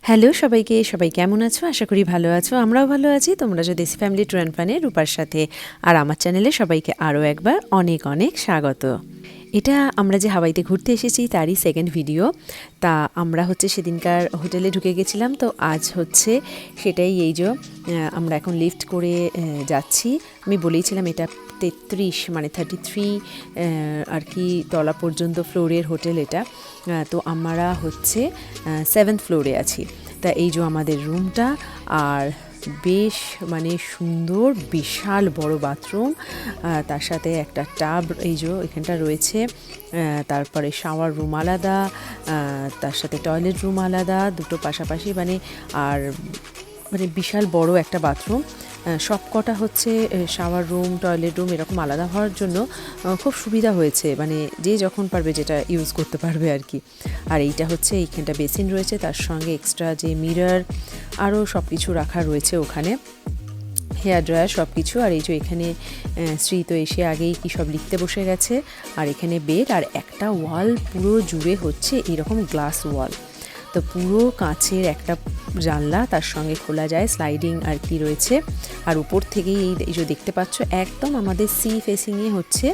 Hello সবাইকে, সবাই কেমন আছো? আশা করি ভালো আছো। আমরাও ভালো আছি। তোমরা যে দেশি ফ্যামিলি ট্যুর অ্যান্ড ফানে রূপার সাথে আর আমার চ্যানেলে সবাইকে আরও একবার অনেক অনেক স্বাগত। এটা আমরা যে হাওয়াইতে ঘুরতে এসেছি তারই সেকেন্ড ভিডিও। তা আমরা হচ্ছে সেদিনকার হোটেলে ঢুকে গেছিলাম, তো আজ হচ্ছে সেটাই। এই যে আমরা এখন লিফট করে যাচ্ছি। আমি বলেইছিলাম এটা 33 মানে 33 আর কি তলা পর্যন্ত ফ্লোরের হোটেল এটা। তো আমরা হচ্ছে 7th ফ্লোরে আছি। তা এই যে আমাদের রুমটা, আর বেশ মানে সুন্দর বিশাল বড় বাথরুম, তার সাথে একটা টাব এই যে এখানটা রয়েছে, তারপরে শাওয়ার রুম আলাদা, তার সাথে টয়লেট রুম আলাদা, দুটো পাশাপাশি মানে, আর মানে বিশাল বড় একটা বাথরুম। সব কটা হচ্ছে শাওয়ার রুম টয়লেট রুম এরকম আলাদা হওয়ার জন্য খুব সুবিধা হয়েছে, মানে যে যখন পারবে যেটা ইউজ করতে পারবে আর কি। আর এইটা হচ্ছে এইখানটা বেসিন রয়েছে, তার সঙ্গে এক্সট্রা যে মিরর আরও সব কিছু রাখা রয়েছে ওখানে, হেয়ার ড্রায়ার সব কিছু। আর এই যে এখানে শ্রী তো এসে আগেই কি সব লিখতে বসে গেছে। আর এখানে বেড, আর একটা ওয়াল পুরো জুড়ে হচ্ছে এরকম গ্লাস ওয়াল, তো পুরো কাঁচের একটা জানলা, তার সঙ্গে খোলা যায় স্লাইডিং আর কি রয়েছে। আর উপর থেকেই এই যে দেখতে পাচ্ছ একদম আমাদের সি ফেসিংয়ে হচ্ছে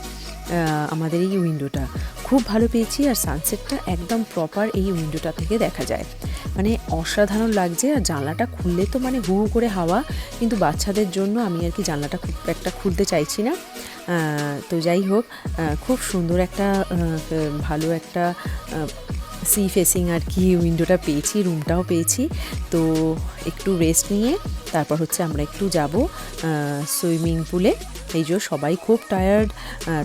আমাদের এই উইন্ডোটা, খুব ভালো পেয়েছি। আর সানসেটটা একদম প্রপার এই উইন্ডোটা থেকে দেখা যায়, মানে অসাধারণ লাগছে। আর জানলাটা খুললে তো মানে হু হু করে হাওয়া, কিন্তু বাচ্চাদের জন্য আমি আর কি জানলাটা খুব একটা খুলতে চাইছি না। তো যাই হোক, খুব সুন্দর একটা ভালো একটা সি ফেসিং আর কি উইন্ডোটা পেয়েছি, রুমটাও পেয়েছি। তো একটু রেস্ট নিয়ে তারপর হচ্ছে আমরা একটু যাব সুইমিং পুলে। এই যে সবাই খুব টায়ার্ড,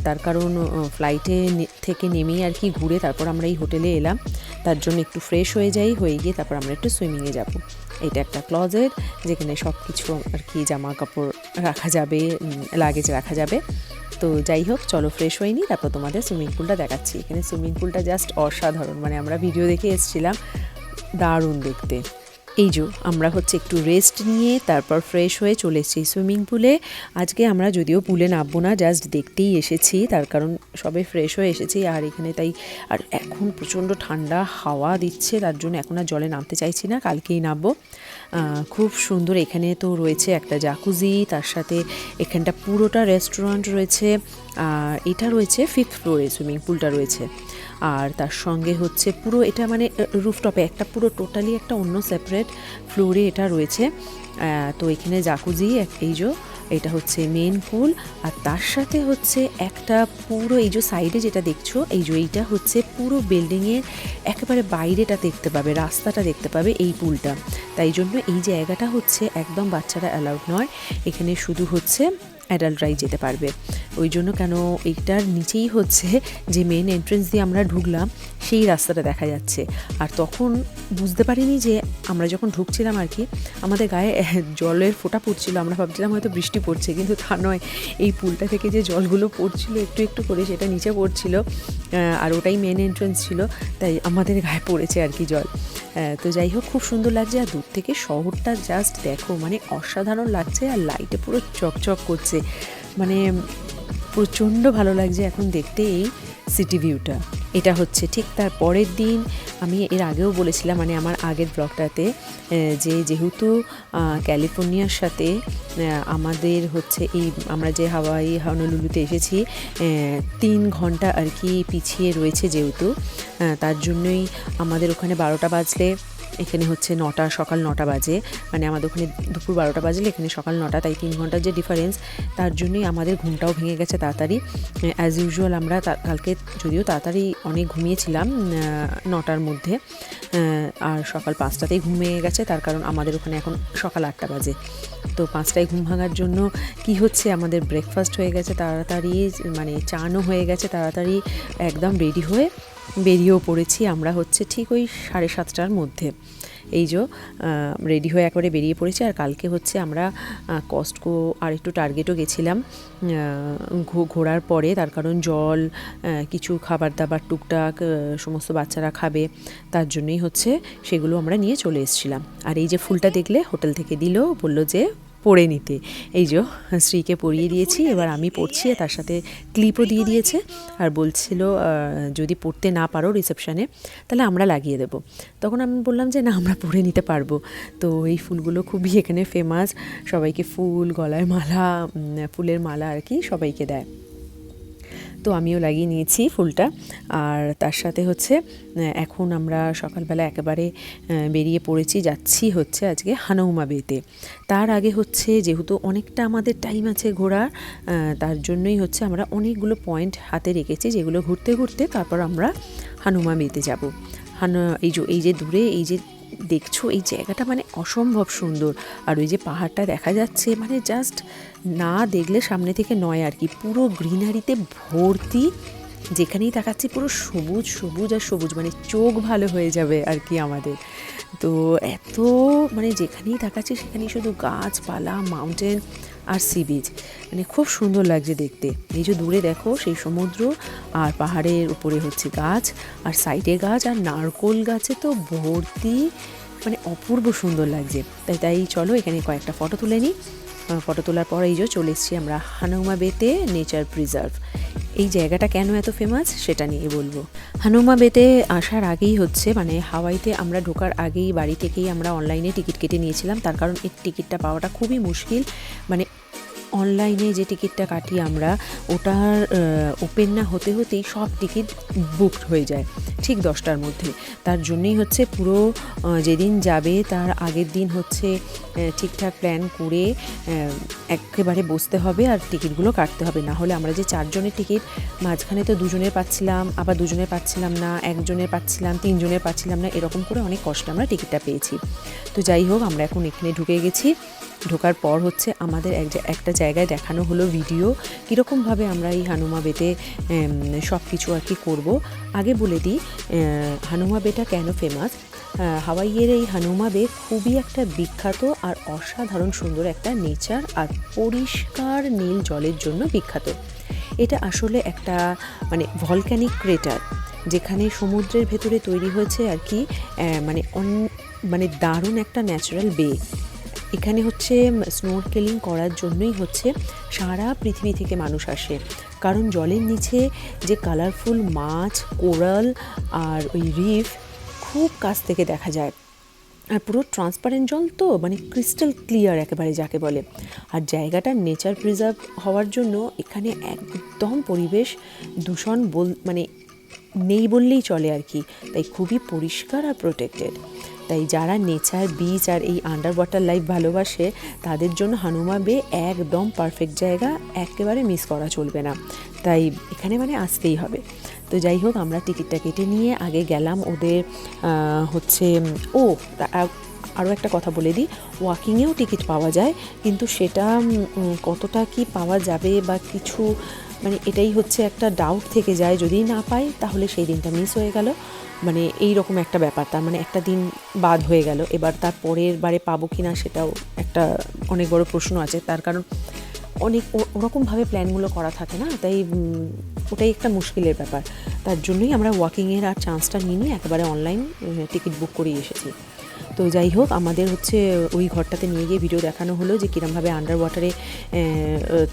তার কারণ ফ্লাইটে থেকে নেমেই আর কি ঘুরে তারপর আমরা এই হোটেলে এলাম, তার জন্য একটু ফ্রেশ হয়ে গিয়ে তারপর আমরা একটু সুইমিংয়ে যাব। এটা একটা ক্লজেট যেখানে সব কিছু আর কি জামা কাপড় রাখা যাবে, লাগেজ রাখা যাবে। তো যাই হোক, চলো ফ্রেশ হয়নি, তারপর তোমাদের সুইমিং পুলটা দেখাচ্ছি। এখানে সুইমিং পুলটা জাস্ট অসাধারণ, মানে আমরা ভিডিও দেখে এসেছিলাম, দারুণ দেখতে। এই যে আমরা হচ্ছে একটু রেস্ট নিয়ে তারপর ফ্রেশ হয়ে চলে এসেছি সুইমিং পুলে। আজকে আমরা যদিও পুলে নামবো না, জাস্ট দেখতেই এসেছি, তার কারণ সবে ফ্রেশ হয়ে এসেছি। আর এখানে তাই, আর এখন প্রচণ্ড ঠান্ডা হাওয়া দিচ্ছে, তার জন্য এখন আর জলে নামতে চাইছি না, কালকেই নামবো। খুব সুন্দর। এখানে তো রয়েছে একটা জাকুজি, তার সাথে এখানটা পুরোটা রেস্টুরেন্ট রয়েছে। আর এটা রয়েছে 5th ফ্লোরে সুইমিং পুলটা রয়েছে। আর তার সঙ্গে হচ্ছে পুরো এটা মানে রুফটপে একটা পুরো টোটালি একটা অন্য সেপারেট ফ্লোরে এটা রয়েছে। তো এখানে জাকুজি এই যে এটা হচ্ছে মেন পুল, আর তার সাথে হচ্ছে একটা পুরো এই যে সাইডে যেটা দেখছো এই যে এইটা হচ্ছে পুরো বিল্ডিংয়ের একেবারে বাইরেটা দেখতে পাবে, রাস্তাটা দেখতে পাবে এই পুলটা। তাই জন্য এই জায়গাটা হচ্ছে একদম বাচ্চারা অ্যালাউড নয়, এখানে শুধু হচ্ছে অ্যাডাল্টরাই যেতে পারবে। ওই জন্য কেন এইটার নিচেই হচ্ছে যে মেন এন্ট্রেন্স দিয়ে আমরা ঢুকলাম সেই রাস্তাটা দেখা যাচ্ছে। আর তখন বুঝতে পারিনি যে আমরা যখন ঢুকছিলাম আর কি আমাদের গায়ে জলের ফোঁটা পড়ছিল, আমরা ভাবছিলাম হয়তো বৃষ্টি পড়ছে, কিন্তু তা নয়, এই পুলটা থেকে যে জলগুলো পড়ছিল একটু একটু করে সেটা নিচে পড়ছিল, আর ওটাই মেন এন্ট্রেন্স ছিল, তাই আমাদের গায়ে পড়েছে আর কি জল। তো যাই হোক, খুব সুন্দর লাগছে। আর দূর থেকে শহরটা জাস্ট দেখো, মানে অসাধারণ লাগছে, আর লাইটে পুরো চকচক করছে, মানে প্রচণ্ড ভালো লাগছে এখন দেখতে এই সিটি ভিউটা। এটা হচ্ছে ঠিক তার পরের দিন। আমি এর আগেও বলেছিলাম, মানে আমার আগের ব্লগটাতে, যে যেহেতু ক্যালিফোর্নিয়ার সাথে আমাদের হচ্ছে এই আমরা যে হাওয়াই হনলুলুতে এসেছি 3 ঘন্টা আর কি পিছিয়ে রয়েছে, যেহেতু তার জন্যই আমাদের ওখানে 12টা বাজলে এখানে হচ্ছে সকাল 9টা বাজে, মানে আমাদের ওখানে দুপুর 12টা বাজলে এখানে সকাল 9টা, তাই 3 ঘন্টার যে ডিফারেন্স, তার জন্যই আমাদের ঘুমটাও ভেঙে গেছে তাড়াতাড়ি। অ্যাজ ইউজুয়াল আমরা কালকে যদিও তাড়াতাড়ি অনেক ঘুমিয়েছিলাম 9টার মধ্যে, আর সকাল 5টাতেই ঘুমিয়ে গেছে, তার কারণ আমাদের ওখানে এখন সকাল 8টা বাজে। তো 5টায় ঘুম ভাঙার জন্য কি হচ্ছে, আমাদের ব্রেকফাস্ট হয়ে গেছে তাড়াতাড়ি, মানে চানও হয়ে গেছে তাড়াতাড়ি, একদম রেডি হয়ে বেরিয়েও পড়েছি আমরা হচ্ছে ঠিক ওই 7:30টার মধ্যে। এই যে রেডি হয়ে একবারে বেরিয়ে পড়েছি। আর কালকে হচ্ছে আমরা কস্টকো আর একটু টার্গেটও গেছিলাম ঘোরার পরে, তার কারণ জল কিছু খাবার দাবার টুকটাক সমস্ত বাচ্চারা খাবে, তার জন্যই হচ্ছে সেগুলো আমরা নিয়ে চলে এসেছিলাম। আর এই যে ফুলটা দেখলে হোটেল থেকে দিল, বললো যে পরে নিতে। এই যে শ্রীকে পরিয়ে দিয়েছি, এবার আমি পরছি, তার সাথে ক্লিপও দিয়ে দিয়েছে আর বলছিল যদি পরতে না পারো রিসেপশানে তাহলে আমরা লাগিয়ে দেব। তখন আমি বললাম যে না, আমরা পরে নিতে পারবো। তো এই ফুলগুলো খুবই এখানে ফেমাস, সবাইকে ফুল, গলায় মালা, ফুলের মালা আর কি সবাইকে দেয়। তো আমিও লাগিয়ে নিয়েছি ফুলটা। আর তার সাথে হচ্ছে এখন আমরা সকালবেলা একেবারে বেরিয়ে পড়েছি, যাচ্ছি হচ্ছে আজকে হানৌমা বেতে। তার আগে হচ্ছে যেহেতু অনেকটা আমাদের টাইম আছে ঘোরার, তার জন্যই হচ্ছে আমরা অনেকগুলো পয়েন্ট হাতে রেখেছি, যেগুলো ঘুরতে ঘুরতে তারপর আমরা হানুমা বেতে যাব। এই যে দূরে এই যে দেখছো এই জায়গাটা মানে অসম্ভব সুন্দর। আর ওই যে পাহাড়টা দেখা যাচ্ছে মানে জাস্ট না দেখলে সামনে থেকে নয় আর কি, পুরো গ্রিনারিতে ভর্তি, যেখানেই তাকাচ্ছি পুরো সবুজ সবুজ আর সবুজ, মানে চোখ ভালো হয়ে যাবে আর কি আমাদের। তো এত মানে যেখানেই তাকাচ্ছি সেখানেই শুধু গাছপালা, মাউন্টেন আর সি বিচ, মানে খুব সুন্দর লাগছে দেখতে। এই যে দূরে দেখো সেই সমুদ্র, আর পাহাড়ের উপরে হচ্ছে গাছ, আর সাইডে গাছ, আর নারকোল গাছে তো ভর্তি, মানে অপূর্ব সুন্দর লাগছে। তাই চলো এখানে কয়েকটা ফটো তুলে নিই। ফটো তোলার পর এই যে চলে এসেছি আমরা হানৌমা বেতে নেচার প্রিজার্ভ। এই জায়গাটা কেন এত ফেমাস সেটা নিয়ে বলবো। হানৌমা বেতে আসার আগেই হচ্ছে মানে হাওয়াইতে আমরা ঢোকার আগেই বাড়ি থেকেই আমরা অনলাইনে টিকিট কেটে নিয়েছিলাম, তার কারণ এই টিকিটটা পাওয়াটা খুবই মুশকিল। মানে অনলাইনে যে টিকিটটা কাটি আমরা, ওটার ওপেন না হতে হতেই সব টিকিট বুকড হয়ে যায় ঠিক 10টার মধ্যে। তার জন্যই হচ্ছে পুরো যেদিন যাবে তার আগের দিন হচ্ছে ঠিকঠাক প্ল্যান করে একেবারে বসতে হবে আর টিকিটগুলো কাটতে হবে। না হলে আমরা যে 4 জনের টিকিট, মাঝখানে তো 2 জনের পাচ্ছিলাম, আবার 2 জনের পাচ্ছিলাম না, 1 জনের পাচ্ছিলাম, 3 জনের পাচ্ছিলাম না, এরকম করে অনেক কষ্টে আমরা টিকিটটা পেয়েছি। তো যাই হোক, আমরা এখন এখানে ঢুকে গেছি। ঢোকার পর হচ্ছে আমাদের একটা জায়গায় দেখানো হলো ভিডিও, কীরকমভাবে আমরা এই হানুমা বেতে সব কিছু আর কি করবো। আগে বলে দিই হানুমা বেটা কেন ফেমাস। হাওয়াইয়ের এই হানুমা বে খুবই একটা বিখ্যাত আর অসাধারণ সুন্দর একটা নেচার আর পরিষ্কার নীল জলের জন্য বিখ্যাত। এটা আসলে একটা মানে ভলক্যানিক ক্রেটার, যেখানে সমুদ্রের ভেতরে তৈরি হয়েছে আর কি মানে দারুণ একটা ন্যাচারাল বে। এখানে হচ্ছে স্নোরকেলিং করার জন্যই হচ্ছে সারা পৃথিবী থেকে মানুষ আসে, কারণ জলের নিচে যে কালারফুল মাছ, কোরাল আর ওই রিফ খুব কাছ থেকে দেখা যায়। আর পুরো ট্রান্সপারেন্ট জল, তো মানে ক্রিস্টাল ক্লিয়ার একেবারে যাকে বলে। আর জায়গাটার নেচার প্রিজার্ভ হওয়ার জন্য এখানে একদম পরিবেশ দূষণ মানে নেই বললেই চলে আর কি, তাই খুবই পরিষ্কার আর প্রোটেক্টেড। তাই যারা নেচার, বিচ আর এই আন্ডার ওয়াটার লাইফ ভালোবাসে তাদের জন্য হানুমা বে একদম পারফেক্ট জায়গা, একেবারে মিস করা চলবে না। তাই এখানে মানে আসতেই হবে। তো যাই হোক, আমরা টিকিটটা কেটে নিয়ে আগে গেলাম ওদের হচ্ছে আরও একটা কথা বলে দিই, ওয়াকিংয়েও টিকিট পাওয়া যায়, কিন্তু সেটা কতটা কি পাওয়া যাবে বা কিছু মানে এটাই হচ্ছে একটা ডাউট থেকে যায়। যদি না পাই তাহলে সেই দিনটা মিস হয়ে গেল, মানে এই রকম একটা ব্যাপার। তার মানে একটা দিন বাদ হয়ে গেল। এবার তার পরের বারে পাবো কি না সেটাও একটা অনেক বড় প্রশ্ন আছে, তার কারণ অনেক ওরকমভাবে প্ল্যানগুলো করা থাকে না, তাই ওটাই একটা মুশকিলের ব্যাপার। তার জন্যই আমরা ওয়াকিংয়ের আর চান্সটা নিয়ে একেবারে অনলাইন টিকিট বুক করেই এসেছি। তো যাই হোক, আমাদের হচ্ছে ওই ঘরটাতে নিয়ে গিয়ে ভিডিও দেখানো হলো যে কীরমভাবে আন্ডার ওয়াটারে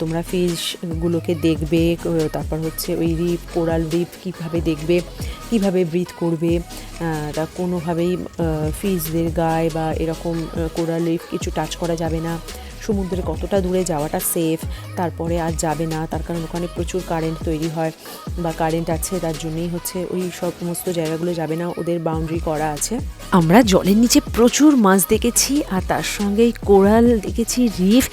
তোমরা ফিশগুলোকে দেখবে, তারপর হচ্ছে ওই রিফ, কোরাল রিফ কীভাবে দেখবে, কীভাবে ব্রিথ করবে। তা কোনোভাবেই ফিশদের গায়ে বা এরকম কোরাল রিফ কিছু টাচ করা যাবে না। সমুদ্রে কতটা দূরে যাওয়াটা সেফ, তারপরে আর যাবে না, তার কারণ ওখানে প্রচুর কারেন্ট তৈরি হয় বা কারেন্ট আছে, তার জন্যই হচ্ছে ওই সমস্ত জায়গাগুলো যাবে না, ওদের বাউন্ডারি করা আছে। আমরা জলের নিচে প্রচুর মাছ দেখেছি, আর তার সঙ্গে কোরাল দেখেছি, রিফ।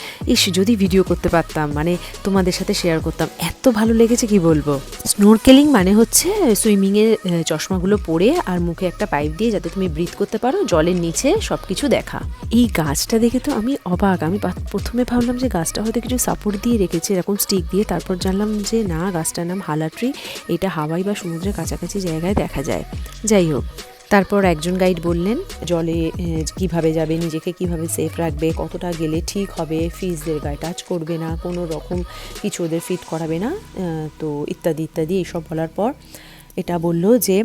যদি ভিডিও করতে পারতাম, মানে তোমাদের সাথে শেয়ার করতাম, এত ভালো লেগেছে কি বলবো। স্নোরকেলিং মানে হচ্ছে সুইমিংয়ের চশমাগুলো পরে আর মুখে একটা পাইপ দিয়ে যাতে তুমি ব্রিথ করতে পারো, জলের নিচে সব কিছু দেখা। এই গাছটা দেখে তো আমি অবাক। আমি প্রথমে ভাবলাম যে গাছটা হয়তো কিছু সাপোর্ট দিয়ে রেখেছে এরকম স্টিক দিয়ে, তারপর জানলাম যে না, গাছটার নাম হালা ট্রি। এটা হাওয়াই বা সমুদ্রের কাছাকাছি জায়গায় দেখা যায়। যাই হোক, তারপর একজন গাইড বললেন জলে কিভাবে যাবে, নিজেকে কিভাবে সেফ রাখবে, কতটা গেলে ঠিক হবে, ফিশদের গায়ে টাচ করবে না, কোনো রকম কিছু ওদের ফিট করাবে না, তো ইত্যাদি ইত্যাদি এইসব বলার পর এটা বলল যে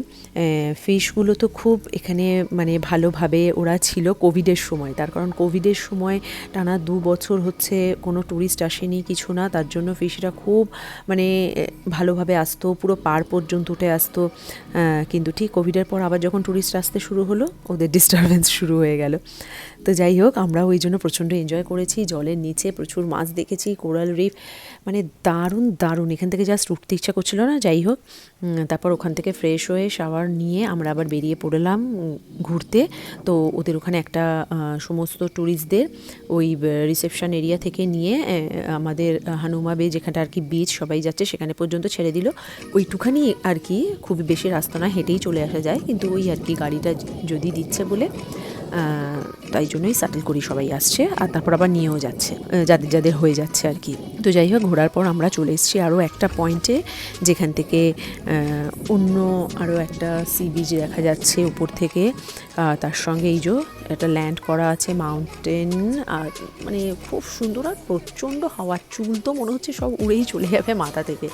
ফিশগুলো তো খুব এখানে মানে ভালোভাবে ওরা ছিল কোভিডের সময়, তার কারণ কোভিডের সময় টানা 2 বছর হচ্ছে কোনো ট্যুরিস্ট আসেনি কিছু না, তার জন্য ফিশরা খুব মানে ভালোভাবে আসতো, পুরো পার পর্যন্ত উঠে আসতো। কিন্তু ঠিক কোভিডের পর আবার যখন ট্যুরিস্ট আসতে শুরু হলো ওদের ডিস্টারবেন্স শুরু হয়ে গেল। তো যাই হোক, আমরাও ওই জন্য প্রচণ্ড এনজয় করেছি। জলের নিচে প্রচুর মাছ দেখেছি, কোরাল রিফ, মানে দারুণ দারুণ। এখান থেকে জাস্ট উঠতে ইচ্ছা করছিল না। যাই হোক, তারপর ওখান থেকে ফ্রেশ হয়ে শাওয়ার নিয়ে আমরা আবার বেরিয়ে পড়লাম ঘুরতে। তো ওদের ওখানে একটা সমস্ত ট্যুরিস্টদের ওই রিসেপশন এরিয়া থেকে নিয়ে আমাদের হানুমা বে, যেখানটা আর কি বিচ সবাই যাচ্ছে সেখানে পর্যন্ত ছেড়ে দিল। ওইটুখানি আর কি, খুবই বেশি রাস্তা না, হেঁটেই চলে আসা যায়, কিন্তু ওই আর কি গাড়িটা যদি দিচ্ছে বলে তাই জন্যই সাটেল করি সবাই আসছে, আর তারপর আবার নিয়েও যাচ্ছে যাদের যাদের হয়ে যাচ্ছে আর কি। তো যাই হোক, ঘোরার পর আমরা চলে এসেছি আরও একটা পয়েন্টে, যেখান থেকে অন্য আরও একটা সি বিচ দেখা যাচ্ছে উপর থেকে। তার সঙ্গে এই যে একটা ল্যান্ড করা আছে মাউন্টেন, আর মানে খুব সুন্দর, আর প্রচণ্ড হাওয়া, চুল তো মনে হচ্ছে সব উড়েই চলে যাবে মাথা থেকে,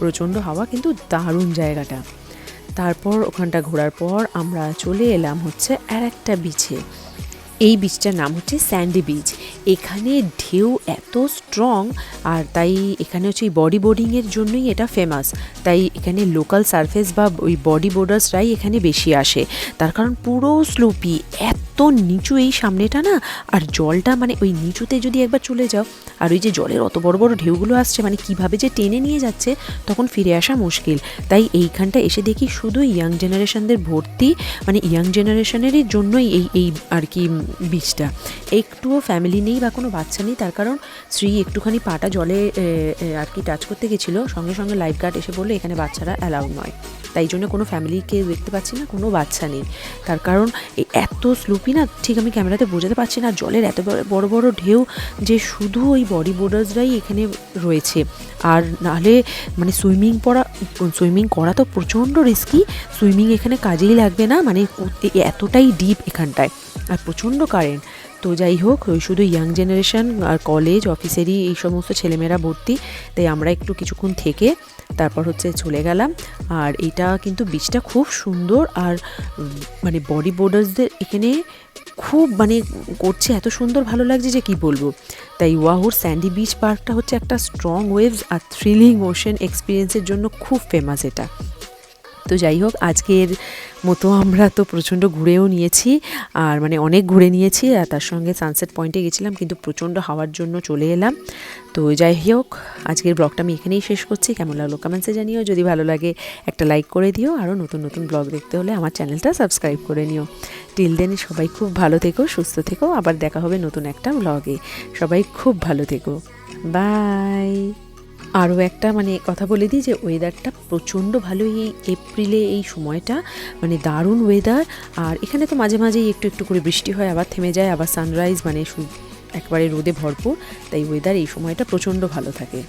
প্রচণ্ড হাওয়া, কিন্তু দারুণ জায়গাটা। তারপর ওখানটা ঘোরার পর আমরা চলে এলাম হচ্ছে আর একটা বিচে। এই বিচটার নাম হচ্ছে স্যান্ডি বিচ। এখানে ঢেউ এত স্ট্রং, আর তাই এখানে হচ্ছে এই বডি বোর্ডিংয়ের জন্যই এটা ফেমাস। তাই এখানে লোকাল সারফেস বা ওই বডি বোর্ডার্সরাই এখানে বেশি আসে, তার কারণ পুরো স্লোপি, এত নিচু এই সামনেটা না, আর জলটা মানে ওই নিচুতে যদি একবার চলে যাও, আর ওই যে জলের অত বড় বড় ঢেউগুলো আসছে, মানে কিভাবে যে টেনে নিয়ে যাচ্ছে তখন ফিরে আসা মুশকিল। তাই এইখানটা এসে দেখি শুধু ইয়াং জেনারেশনদের ভর্তি, মানে ইয়াং জেনারেশনেরই জন্যই এই আর কি বিচটা। একটুও ফ্যামিলি নেই বা কোনো বাচ্চা নেই, তার কারণ শ্রী একটুখানি পাটা জলে আর কি টাচ করতে গেছিলো, সঙ্গে সঙ্গে লাইফ গার্ড এসে বললো এখানে বাচ্চারা অ্যালাউড নয়। তাই জন্য কোনো ফ্যামিলিকে দেখতে পাচ্ছি না, কোনো বাচ্চা নেই, তার কারণ এত স্লুপি না, ঠিক আমি ক্যামেরাতে বোঝাতে পারছি না, জলের এত বড় বড় ঢেউ যে শুধু ওই বডি বোর্ডার্সরাই এখানে রয়েছে। আর নাহলে মানে সুইমিং করা তো প্রচণ্ড রিস্কি, সুইমিং এখানে কাজেই লাগবে না, মানে এতটাই ডিপ এখানটায়, আর প্রচণ্ড কারেন্ট। তো যাই হোক, ওই শুধু ইয়াং জেনারেশন আর কলেজ অফিসেরই এই সমস্ত ছেলেমেয়েরা ভর্তি, তাই আমরা একটু কিছুক্ষণ থেকে তারপর হচ্ছে চলে গেলাম। আর এটা কিন্তু বিচটা খুব সুন্দর, আর মানে বডি বোর্ডার্সদের এখানে খুব মানে করছে, এত সুন্দর ভালো লাগছে যে কি বলবো। তাই ওয়াহুর স্যান্ডি বিচ পার্কটা হচ্ছে একটা স্ট্রং ওয়েভস আর থ্রিলিং ওশেন এক্সপিরিয়েন্সের জন্য খুব ফেমাস এটা। তো যাই হোক, আজকের মতো আমরা তো প্রচণ্ড ঘুরেও নিয়েছি, আর মানে অনেক ঘুরে নিয়েছি, আর তার সঙ্গে সানসেট পয়েন্টে গেছিলাম, কিন্তু প্রচণ্ড হাওয়ার জন্য চলে এলাম। তো যাই হোক, আজকের ব্লগটা আমি এখানেই শেষ করছি। কেমন লাগলো কমেন্টসে জানিও, যদি ভালো লাগে একটা লাইক করে দিও, আরও নতুন নতুন ব্লগ দেখতে হলে আমার চ্যানেলটা সাবস্ক্রাইব করে নিও। টিল দেন সবাই খুব ভালো থেকো, সুস্থ থেকো, আবার দেখা হবে নতুন একটা ব্লগে। সবাই খুব ভালো থেকো, বাই। আরও একটা মানে কথা বলে দিই যে ওয়েদারটা প্রচণ্ড ভালো এই এপ্রিলে, এই সময়টা মানে দারুণ ওয়েদার। আর এখানে তো মাঝে মাঝেই একটু একটু করে বৃষ্টি হয়, আবার থেমে যায়, আবার সানরাইজ, মানে একবারে রোদে ভরপুর। তাই ওয়েদার এই সময়টা প্রচণ্ড ভালো থাকে।